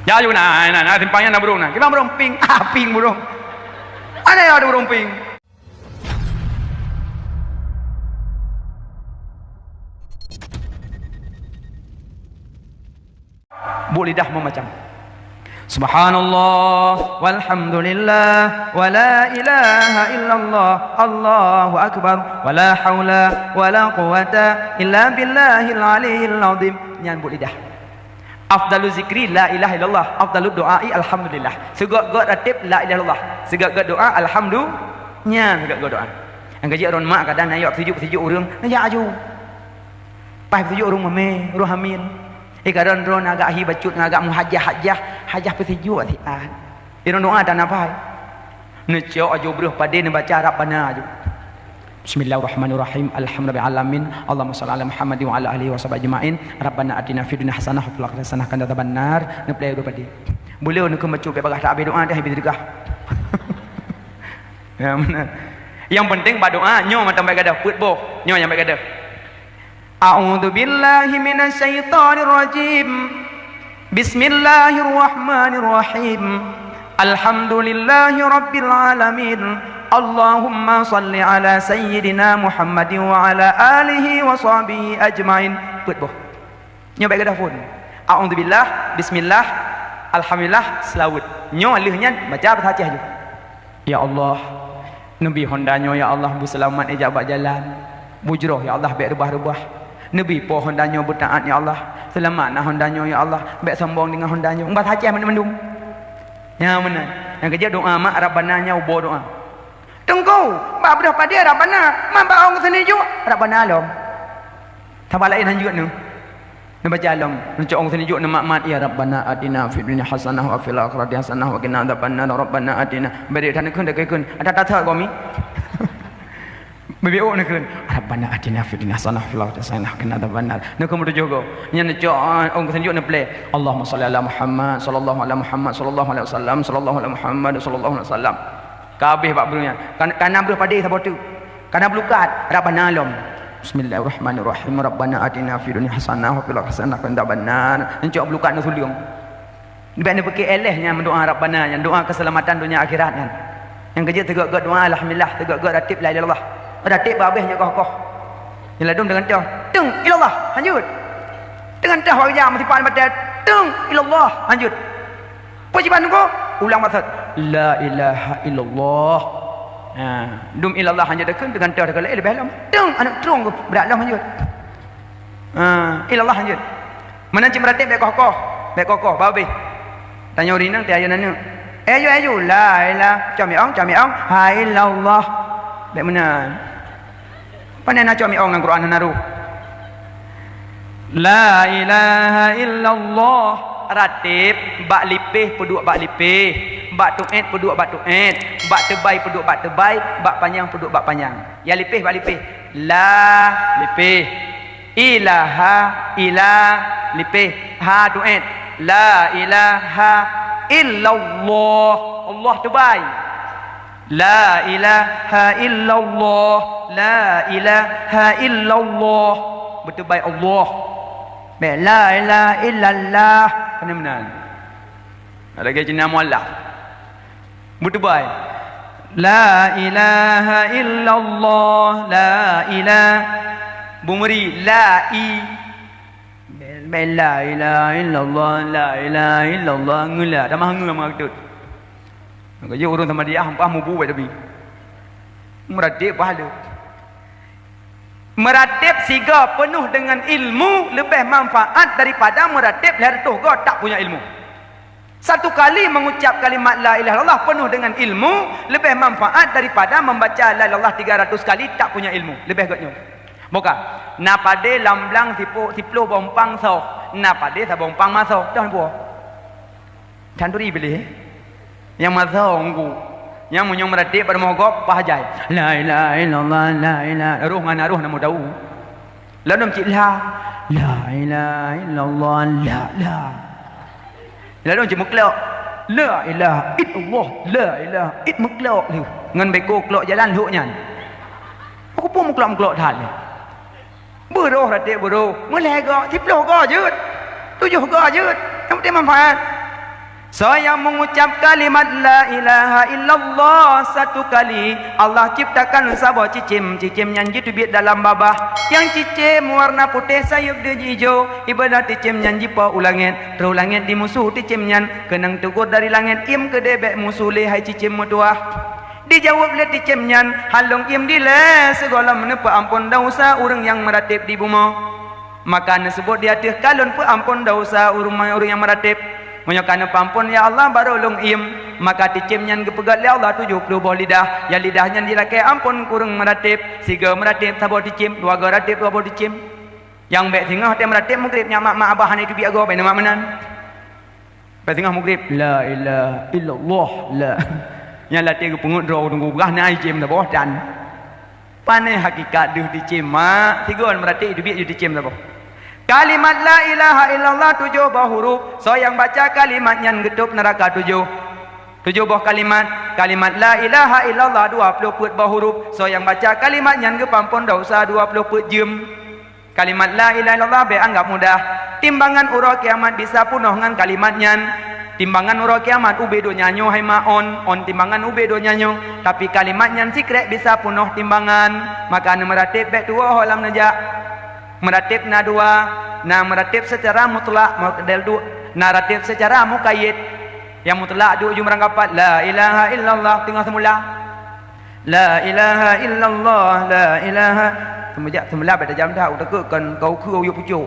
Yaอยู่nah tempatnya nak burung nah. Kita burung ping, ping burung. Ada burung ping. Bu lidah memacam. Subhanallah walhamdulillah wa la ilaha illallah Allahu akbar wa la haula wa la quwata illa billahil aliyil azim. Nyan bu lidah. Afdalu zikri la ilaha illallah, afdalu doai alhamdulillah. Segak-gak ratib la ilaha illallah. Segak-gak doa alhamdulillah. Segak-gak doa. Yang kerja orang mak kadang nak sejuk orang, nak aju. Pai sejuk orang mame, orang hamil. Kadang orang agak hi bacut agak hajah sejuk atian. Orang doa tak apa. Necok aju beruh pada nak baca Rabbana aju. Bismillahirrahmanirrahim. Alhamdulillah alamin. Allahumma shalli ala Muhammad wa ala alihi wa sahbihi ajma'in. Rabbana atina fid dunya hasanah wa fil akhirati hasanah wa qina adzabannar. Neplay dulu pada. Boleh nak baca bagah tak habis doa dah habis dergah. Ya benar. Yang penting baca doa nyo mata baik gadah put boh. Nyo yang baik gadah. A'udzu billahi minasy syaithanir rajim. Bismillahirrahmanirrahim. Alhamdulillahi rabbil alamin. Allahumma salli ala sayyidina Muhammadin wa ala alihi wa sahbihi ajma'in. Put boh. Nyo baik gadah pun. A'udzubillah, bismillah, alhamdulillah, selawat. Nyo alihnya baca Fatihah je. Ya Allah, Nabi Honda nyo ya Allah bu selamat ijabah jalan. Bujroh ya Allah baik rebah-rebah. Nabi po Honda nyo bertaat ya Allah. Selamat nah Honda nyo ya Allah. Baik sombong dengan Honda nyo. Umbat Fatihah mendum. Ya benar. Yang kerja doa mak Rabbana nya ubo doa. Tunggu, mak berapa dia Rabbana, mak baong sini juga Rabbana alam. Tambah lain juga nu. Nak baca alam, nak orang sini juga nak mak ya Rabbana atina fid dunya hasanah wa fil akhirati hasanah wa qina adzabannar. Rabbana atina. Beri tan kun dak kun. Ada tak kami? BBO nak kun. Rabbana atina fid dunya hasanah wa fil akhirati hasanah wa qina adzabannar. Nak kemudian juga. Nya nak orang sini juga nak play. Allahumma shalli ala Muhammad sallallahu alaihi Muhammad sallallahu alaihi wasallam sallallahu alaihi Muhammad sallallahu alaihi wasallam. Kabeh bab brunya. Kana bro pada sabar tu. Kana belukat Rabbana alam. Bismillahirrahmanirrahim. Rabbana atina fid dunya hasanah wa fil akhirati hasanah wa qina adzabannar. Encok belukat nak suliung. Dia nak pakai elehnya mendoa Rabbana, yang doa keselamatan dunia akhirat kan. Yang kerja tegak-tegak doa alhamdulillah, tegak-tegak ratib la ilaha illallah. Ratib babehnya koh-koh. Yang ladum dengan tah. Tung ilallah, lanjut. Dengan tah wajah mesti pan batal. Tung ilallah, lanjut. Kewajiban kau ulang maksud la ilaha illallah. Dum ilallah hanya dekat dengan tah dekat lebih dalam. Tung anak terung berat dalam lanjut. Ilallah lanjut. Mana cik meratib baik kokoh. Baik kokoh babe. Tanya urina tanya nana. Ayo la ilaha camiong ha illallah. Baik mana? Pandai nak camiong dengan Quran naru. La ilaha illallah. Ratib bak lipih peduk bak lipih, bak tu'id peduk bak tu'id, bak tebai peduk bak tebai, bak panjang peduk bak panjang. Ya lipih bak lipih. La lipih. Ilaha ilah lipih. Ha tu'id. La ilaha illallah. Allah tebai. La ilaha illallah. La ilaha illallah. Bertebai Allah. La ilaha illallah. Kena benar. Ada lagi jenis muallaf. Bertebai. La ilaha illallah. La ilaha. Bumeri. La ilaha illallah. La ilaha illallah. Ngula. Dah mahu ngula maksud. Kerja orang sama dia. Hampah mubu baik tapi. Meratib pahala. Meratib siga penuh dengan ilmu lebih manfaat daripada meratib lertuh go tak punya ilmu. Satu kali mengucap kalimat la ilaha illallah penuh dengan ilmu lebih manfaat daripada membaca la ilaha 300 kali tak punya ilmu. Lebih gotnya. Bukan. Na pade lamblang tiplo bompang so. Na pade sa bompang maso. Dah buah. Chanduri beli. Yang maso nggu. Yang munyong meratib pada mogok pahajai. La ilaha illallah la ilaha. Ruh ngana ruh namu tahu. Lalu cik la ilaha illallah la. Lalu cik muklak. La ilaha illallah la ilaha it muklak tu. Ngan beko klok jalan huknya. Aku pun muklak dah. Beroh ratib beroh. Mulai gak tiploh gak jut. 7 gak jut. Yang penting manfaat. Saya mengucap kalimat la ilaha illallah satu kali, Allah ciptakan sebuah cicim. Cicim yang jitu biat dalam babah. Yang cicim warna putih sayup dia hijau. Ibadah cicim yang jipa ulangit. Terulangit di musuh cicim yang kenang tegur dari langit. Im ke debek musuh lehai cicim mutuah. Dijawab oleh cicim yang halung im dile segala menepa ampun dosa orang yang meratip di bumi. Maka sebut dia teh kalun pe ampun dosa orang yang meratip. Menyokana pampun ya Allah baru long im. Maka ticim yang kepegat ya Allah 70 buah lidah. Yang lidahnya dilakai ampun kurang meratip. Siga meratip sabah ticim. Dua ga ratip dua buah ticim. Yang baik tengah dia meratip mugrib. Nyamak mak abahan itu biar gua nama menan. Baik tengah mugrib. La ilaha illallah la. Yang latih ke pengut draw tunggu berah naik cim dah bawah dan. Panai hakikat duh ticim mak. Tiga orang meratip itu biar ticim dah bawah. Kalimat la ilaha illallah 7 buah huruf. So yang baca kalimat yang getup neraka 7 buah kalimat. Kalimat la ilaha illallah 20 buah huruf. So yang baca kalimat yang gepampun dosa 20 jam. Kalimat la ilaha illallah beanggap mudah. Timbangan urut kiamat bisa punuh dengan kalimatnya. Timbangan urut kiamat ube do nyanyo hai maon. On timbangan ube do nyanyo. Tapi kalimatnya secret bisa punuh timbangan. Maka meratib baik dua halam najak. Meratib na dua, na meratib secara mutlak, naratif secara muqayyid. Yang mutlak di ujung rangkapat la ilaha illallah tengah semula. La ilaha illallah, la ilaha. Semula pada jam dah udah kan kau kau yuk pucuk.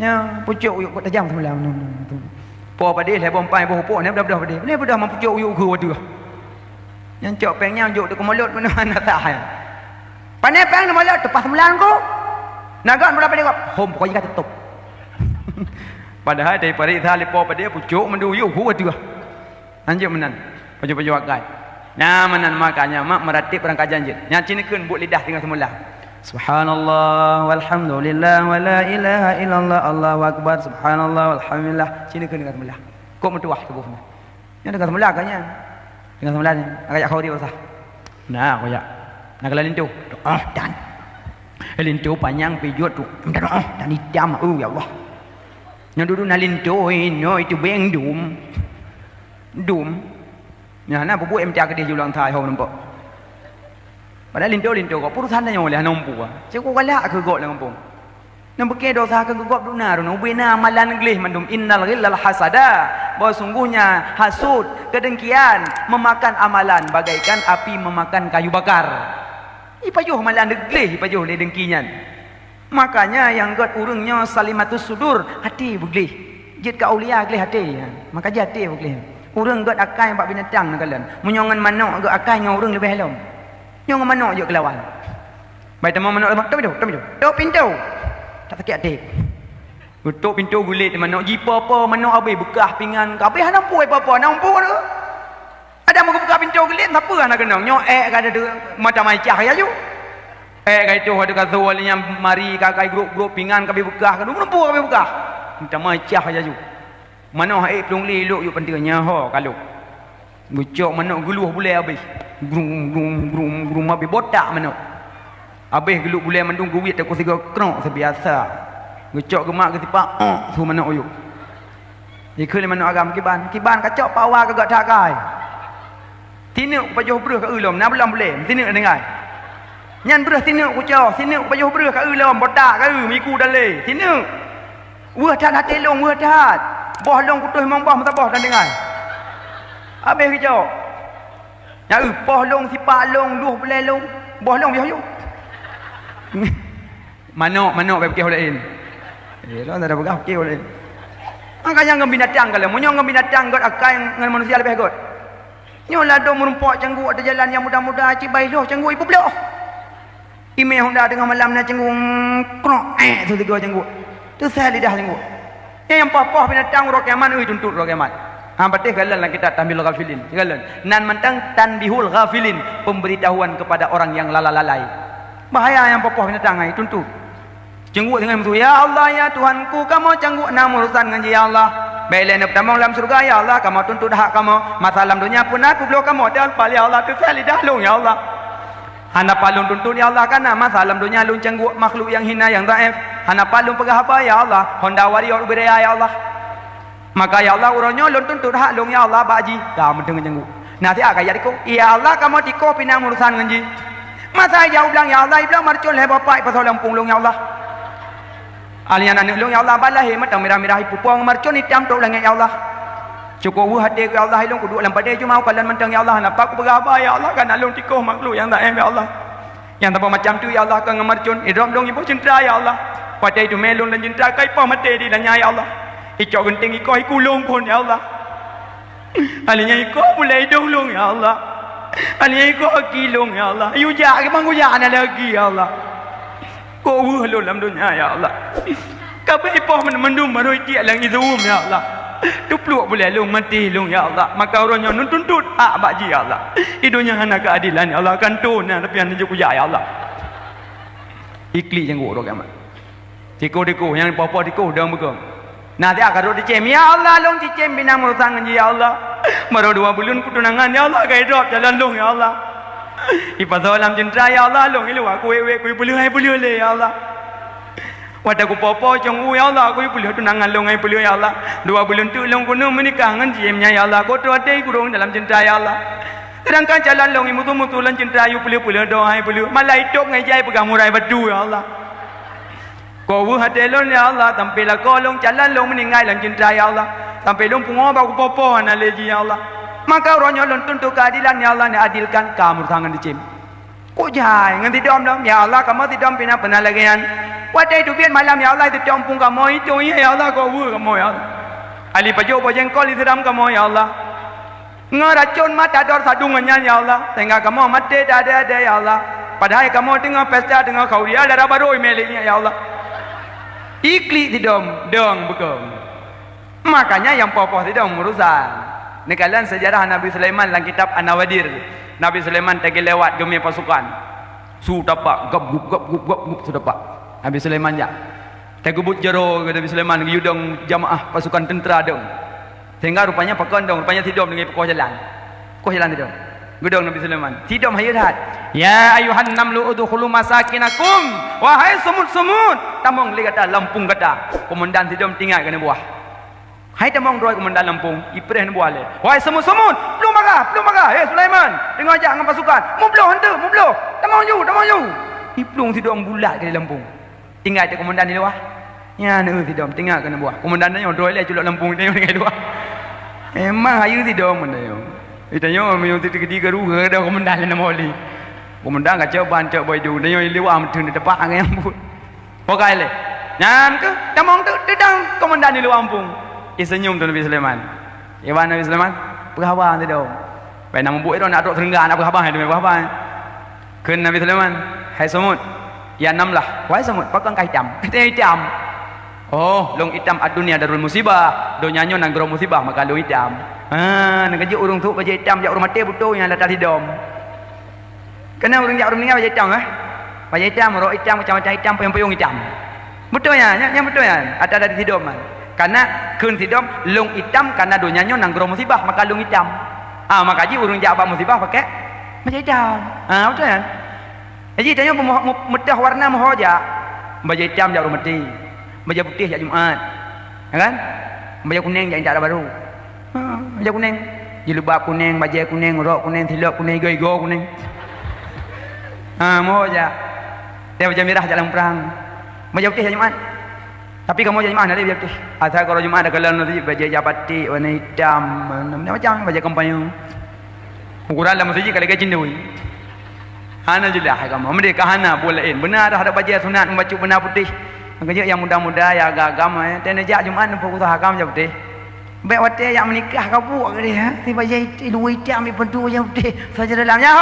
Ya, pucuk yuk pada jam semula. Po pada le bompai bo po ne dah pada. Ne dah mampucuk yuk ku waduh. Yang cok pengnya yuk tu kemulut mana tak. Pandai peng nama lah tepas sembilan ko. Nagan berapa dia? Home pokoknya kata tutup. Padahal daripada itu lepo pada dia pucuk menduyu huat juga. Anjir menan. Paju-paju akai. Nah menan makanya mak meratib orang kajian je. Yang cini kun buat lidah tinggal semula. Subhanallah walhamdulillah wa la ilaha illallah Allahu akbar subhanallah walhamdulillah. Cini kun tinggal semula. Kok mentuah tubuhnya. Yang tinggal semula kanya. Tinggal semula ni. Agak kau dia usah. Nah kau ya. Nak lintu, dan lintu panjang pijut tu, dan hitam, ya Allah. Yang dulu nak lintu ini itu beng dum, ya na bubu MTA ke dia julang thai hau nampak. Padahal lintu kau perusahaan yang oleh nampu, cakap galak ke gok lampung. Nampak ke dosa ke gok dunar, ubina amalan gelih mandum innal ghillal hasada. Bahawa sungguhnya hasud, kedengkian memakan amalan bagaikan api memakan kayu bakar. Ipajuh malah degleh ipajuh le dengkinya. Makanya yang god urungnya salimatus sudur hati begleh. Jid ka aulia gleh hati. Maka jati begleh. Urung god akai bak binatang nak kalian. Menyongan manok god akai dengan urung lebih helom. Nyongan manok je kelawan. Baik teman manok tok pintu. Tak sakit hati. Tok pintu gulit manok jipa apa manok habis bekah pinggan. Kabeh nampu apa-apa nampu tu. Ada mau buka pintu gelit apa nak kena nyok kada ada macam macam ya ju itu ada kata walinya mari kakai grup pingan kabe bekah kan menempur kabe bekah macam macam ya ju mana pelung leluk yuk pentingnya ho kalau gucok mana geluh boleh habis grum habis botak mana habis geluh boleh mendung guit aku tiga krok sebiasa gucok gemak ke tipak tu mana oyuk ikut mana agam kiban kacok pawa kagak takai tinuk pajuh beruh ke ulum nak belum boleh tinuk dengar nyan beruh tinuk kucau tinuk pajuh beruh ke ulum botak ke miku dalai tinuk wah tak nak telong wah tak boh long kutuh membah masabah dan dengar habis kicau ya boh long sipak long duh belai long boh long biar yuk manok baik kau lain lo tak ada begah kau lain makanya ngam binatang kalau munyong ngam binatang god akai dengan manusia lebih god nyolah dong merumpak canggu ada jalan yang mudah-mudah cibai loh canggu ibu beloh ime honda tengah malam nak canggu krok tu tiga canggu tu saya lidah canggu yang papa binatang roh kiamat tuntut roh kiamat betih galan lah kita tampil ghafilin galan nan mentang tanbihul ghafilin pemberitahuan kepada orang yang lalai bahaya yang papa binatang tuntut canggu dengan itu ya Allah ya Tuhanku kamu canggu enam urusan dengan ya Allah baiklah nak pertama dalam surga ya Allah kamu tuntut hak kamu masalah dunia pun aku belum kamu dan pali Allah tu saya lidah long ya Allah hana palung tuntut ya Allah karena masalah dunia lung canggu makhluk yang hina yang dhaif hana palung pegah apa ya Allah honda warrior beraya ya Allah Maka ya Allah uronyo lon tuntut hak long ya Allah baji. Dah mendengar jenguk. Nanti agak jadi ko. Ya Allah kamu tiko pinang urusan nganji. Masa jauh bilang ya Allah bilang marcon le bapak pasal lampung long ya Allah. Alian anak long ya Allah balah hemat merah-merah pupong marcon hitam tok langit ya Allah. Cukup hati ya Allah long kudu lampa dia cuma kalian mentang ya Allah nampak ku berapa ya Allah kan long tiko makhluk yang tak ya Allah. Yang tanpa macam tu ya Allah kan marcon idom long ibu cinta ya Allah. Pada itu melon dan cinta kai pa mate di dan ya Allah. Icok genting iko kulung pun ya Allah. Alinya iko mulai dulung ya Allah. Alinya iko kilung ya Allah. Yuja ke manguja ana lagi ya Allah. Ko lu dalam dunia ya Allah. Kabe ipo mendum maroi ti lang izum ya Allah. Tu peluk boleh lu mati lu ya Allah. Maka orangnya nuntut hak baji ya Allah. Idunya hana keadilan ya Allah kan tu na tapi anu ku ya Allah. Ikli jenguk orang amat. Tiko yang papa tiko dang bekam. Nanti akan dicem ya Allah long dicem bina murusan ya Allah. Maro 2 bulan kutunangan ya Allah kai drop jalan long ya Allah. Ipasalam cinta ya Allah long ilu aku wewe ku boleh le ya Allah. Wada ku popo cong ya Allah aku boleh tunangan long ai boleh ya Allah. 2 bulan tu long kuno menikah ngan jemnya ya Allah. Ko tu ade kurung dalam cinta ya Allah. Sedangkan jalan long mutu-mutu lan cinta you boleh doa ai boleh. Malai tok ngai jai pegang murai batu ya Allah. Kau hatelon ya Allah, sampai lah kau long jalan long meninggal lang cinta ya Allah, sampai long pungo baku popo analeji ya Allah. Maka orangnya long tuntut keadilan ya Allah, ni adilkan kamu tangan dicim. Kau jai ngan tidom dom ya Allah, kamu tidom pina pernah lagian. Wadai tu biar malam ya Allah tidom pun kamu itu ya Allah kau kamu ya Allah. Ali pajo pajengkol diseram kamu ya Allah. Ngeracun mata dor sadungannya ya Allah, sehingga kamu mati ada ya Allah. Padahal kamu tengah pesta tengah kau dia ada baru emailnya ya Allah. Ikli tidom dong bekom. Makanya yang popoh tidom urusan. Nekalan sejarah Nabi Sulaiman dalam kitab An-Nawadir. Nabi Sulaiman tegi lewat gemih pasukan. Sudah pak gap sudah pak. Nabi Sulaiman ya. Tegi but jero Nabi Sulaiman yudong jamaah pasukan tentera dong. Sehingga rupanya pakon dong, rupanya tidom dengan pokoh jalan. Pokoh jalan tidom. Gudong Nabi Sulaiman. Tidom hayat. Ya ayuhan namlu udkhulu masakinakum. Wahai semut-semut, tamong li kata Lampung kata. Komandan tidom tinggal kena buah. Hai tamong roi komandan Lampung, ipreh buah le. Wahai semut-semut, belum marah. Sulaiman, dengar ajak dengan pasukan. Mu blow. Tamong you. Iplung tidom bulat ke Lampung. Tinggal je komandan di luar. Ya nu tidom tinggal kena buah. Komandan nyo roi le culuk Lampung tengok dengan luar. Emang hayu tidom mana yo. Itanya memang tiga ruga dah komandan le nama oli. Komandan kacau ban cak boy du dia liwa mtun depak angin ambut. Pokai le. Nyam ke tamong tu dedang komandan di luar kampung. Senyum tu Nabi Sulaiman. Iwan Nabi Sulaiman, apa khabar tu dah? Pai nama buat itu nak duk terenggan apa khabar tu apa khabar. Kun Nabi Sulaiman, hai semut. Ya namlah. Wahai semut, pakang kai hitam. Kita hitam. Oh, long hitam adunia darul musibah. Dunia nyo nang gro musibah maka long hitam. Nak kerja urung tu baju hitam jak urung mati betul yang latar hidom. Kena urung jak urung meninggal baju hitam baju hitam, rok hitam, macam-macam hitam, payung-payung hitam. Betul ya? Yang betul ya? Ada di hidom kan? Karena kun hidom long hitam karena dunianya nang gro musibah maka long hitam. Maka ji urung jak abang musibah pakai baju hitam. Betul ya? Jadi tanya mudah warna mohoja. Baju hitam jak urung mati. Baju putih jak Jumaat. Ya kan? Baju kuning jak tak ada baru. Baju kuning, jilbab kuning, baju kuning, rok kuning, tilak kuning, go kuning. Mau aja. Dia baju merah jalan perang. Baju putih Jumaat. Tapi kamu jadi mana dia baju putih? Asal kalau Jumaat ada kalau nanti baju batik warna hitam, macam baju kampanye. Ukuran dalam masjid kalau kecil tu. Hana jelah kamu. Mereka hana boleh. Benar ada baju sunat membaca benar putih. Kerja yang muda-muda ya agama. Dan ajak Jumaat nampak usaha kamu baju putih. Baik waktu yang menikah kau buat ke dia? Tiba jadi dua hitam ambil pentu yang putih saja dalamnya.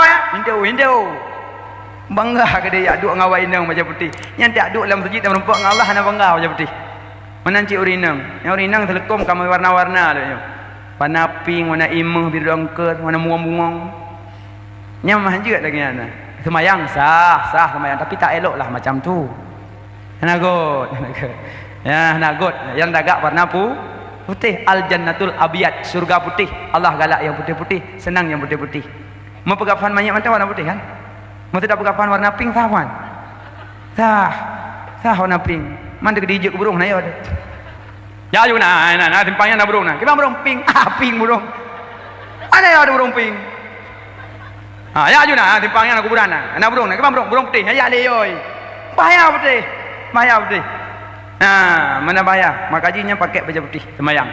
Hindu. Bangga ke dia duk ngawai inang macam putih. Yang tak duk dalam masjid dan merempak dengan Allah hana bangga macam putih. Menanci urinang. Yang urinang telekom kamu warna-warna tu. Warna pink, warna imah, biru dongker, warna bunga-bunga. Nyamah juga lagi ana. Semayang sah semayang tapi tak elok lah macam tu. Nagot. Ya nagot. Yang dagak warna putih. Al-jannatul abiyat, surga putih. Allah galak yang putih-putih, senang yang putih-putih. Mau pegapan banyak macam warna putih kan? Mau tidak pegapan warna pink sah kan? Sah warna pink. Mana ke dijak burung na yo. Ya you nah timpangnya na burung nah. Kita burung ping, ping burung. Ada ya ada burung ping. Ya you nah timpangnya na kuburan nah. Na burung nah, kita burung putih. Ya le oi. Bahaya putih. Bahaya putih. Mana bahaya? Makajinya pakai baju putih sembahyang.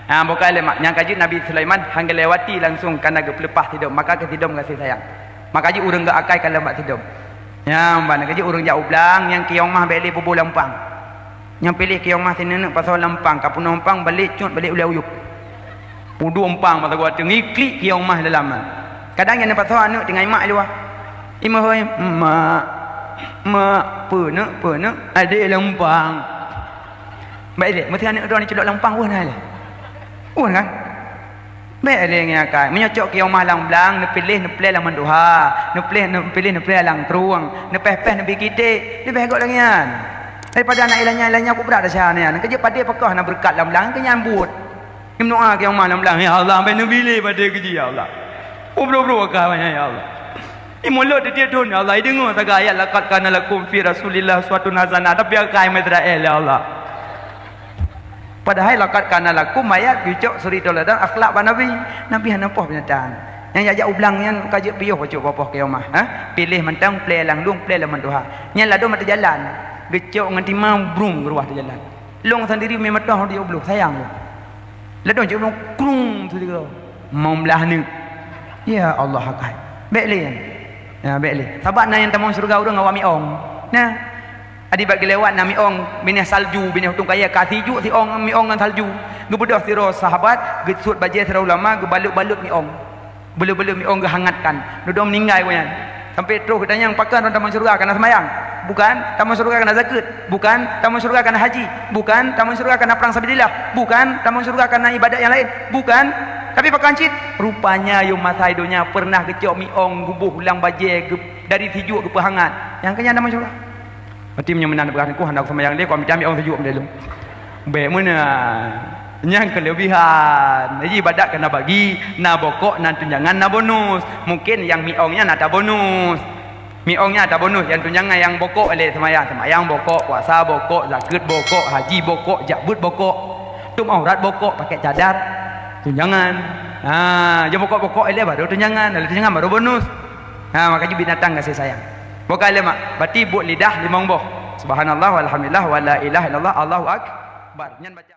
Bukan lemak. Yang kaji Nabi Sulaiman hangga lewati langsung karena lepas tidur. Maka ke tidur kasih sayang. Makaji urang ke akai kalau mak tidur. Ya, mana kaji urang jauh belang yang kiong mah beli bubu lampang. Yang pilih kiong mah sini nak pasal lampang. Kapun lampang balik cut balik ulah uyuk. Pudu lampang mata gua tengiklik kiong mah dalam. Kadang yang pasal anak dengan mak luar. Ima hoy mak pena adik lampang. Baik mesti anak orang ni celok lampang pun dah. Kan? Baik dia yang akan menyocok kiong mah lang belang, ne pilih lang manduha, ne pilih lang teruang, ne peh ne bikite, ne begok langian. Daripada anak ilahnya aku berat dah sana. Kerja pada pakah nak berkat lang belang ke nyambut. Kim doa kiong mah lang belang, ya Allah, ben pilih pada kerja ya Allah. Bro akak banyak ya Allah. Mulut dia don ya Allah, dengar tak ayat laqad kana lakum fi Rasulillah uswatun hasanah, tapi akai Israel ya Allah. Padahal laqad kana lakum ayat bicok suri toladan akhlak ba nabi hanapoh binatang yang jajak ublang yang kajak piyoh bacok bapoh kiamah pilih mentang play lang lung play laman doha nya lado mata jalan gecok nganti mambrung ruah di jalan long sendiri memang dah dia ubluh sayang lado je ubluh krung tu dia mau belah ni ya Allah hakai baiklah ya baiklah sahabat yang tamang surga urang awak miong nah adi bagi lewat na miong binih salju binih hutung kaya katiju si ong miong dengan salju gebedah siro sahabat gesut bajai sira ulama gebalut-balut miong balut-balut miong gehangatkan duduk meninggal punya sampai terus kita yang pakai orang taman surga kena semayang bukan taman surga kena zakat bukan taman surga kena haji bukan taman surga kena perang sabilillah bukan taman surga kena ibadat yang lain bukan tapi pakancit rupanya yung masa hidupnya pernah kecok miong gubuh ulang bajai dari tijuk ke pehangat yang kena taman surga Berarti menyemenan berkata ku hendak sama yang dia kau minta ambil orang sejuk mendalam. Baik mana? Yang kelebihan. Jadi ibadat kena bagi, na bokok, na tunjangan, na bonus. Mungkin yang miongnya na tak bonus. Miongnya tak bonus, yang tunjangan yang bokok oleh semayang bokok, puasa bokok, zakat bokok, haji bokok, jabut bokok. Tum aurat bokok pakai cadar, tunjangan. Yang bokok-bokok oleh baru tunjangan, oleh tunjangan baru bonus. Makanya binatang kasih sayang. Bukan lemak, berarti buat lidah limang boh. Subhanallah walhamdulillah wala ilaha illallah Allahu akbar. Nyan baca